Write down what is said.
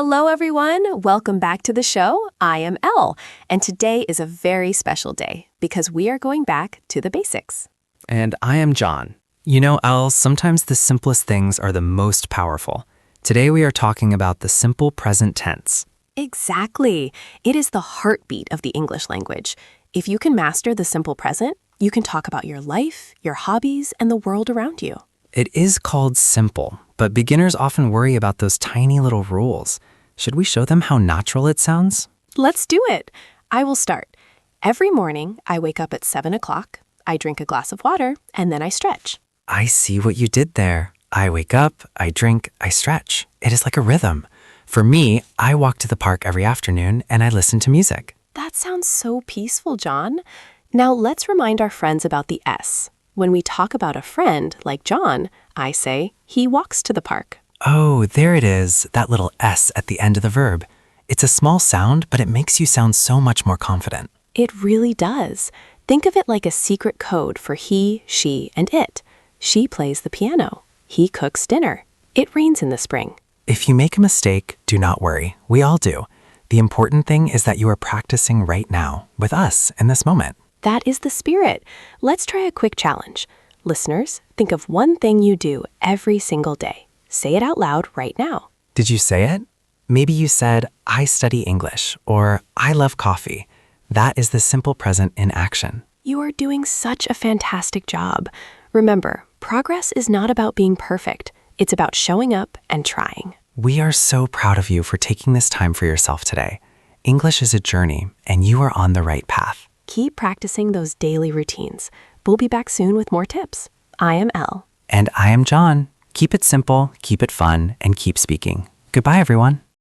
Hello, everyone. Welcome back to the show. I am Elle, and today is a very special day because we are going back to the basics. And I am John. You know, Elle, sometimes the simplest things are the most powerful. Today we are talking about the simple present tense. Exactly. It is the heartbeat of the English language. If you can master the simple present, you can talk about your life, your hobbies, and the world around you. It is called simple, but beginners often worry about those tiny little rules. Should we show them how natural it sounds? Let's do it. I will start. Every morning, I wake up at 7 o'clock, I drink a glass of water, and then I stretch. I see what you did there. I wake up, I drink, I stretch. It is like a rhythm. For me, I walk to the park every afternoon and I listen to music. That sounds so peaceful, John. Now let's remind our friends about the S. When we talk about a friend, like John, I say, he walks to the park. Oh, there it is, that little S at the end of the verb. It's a small sound, but it makes you sound so much more confident. It really does. Think of it like a secret code for he, she, and it. She plays the piano. He cooks dinner. It rains in the spring. If you make a mistake, do not worry. We all do. The important thing is that you are practicing right now, with us in this moment. That is the spirit. Let's try a quick challenge. Listeners, think of one thing you do every single day. Say it out loud right now. Did you say it? Maybe you said, I study English, or I love coffee. That is the simple present in action. You are doing such a fantastic job. Remember, progress is not about being perfect. It's about showing up and trying. We are so proud of you for taking this time for yourself today. English is a journey, and you are on the right path. Keep practicing those daily routines. We'll be back soon with more tips. I am Elle. And I am John. Keep it simple, keep it fun, and keep speaking. Goodbye, everyone.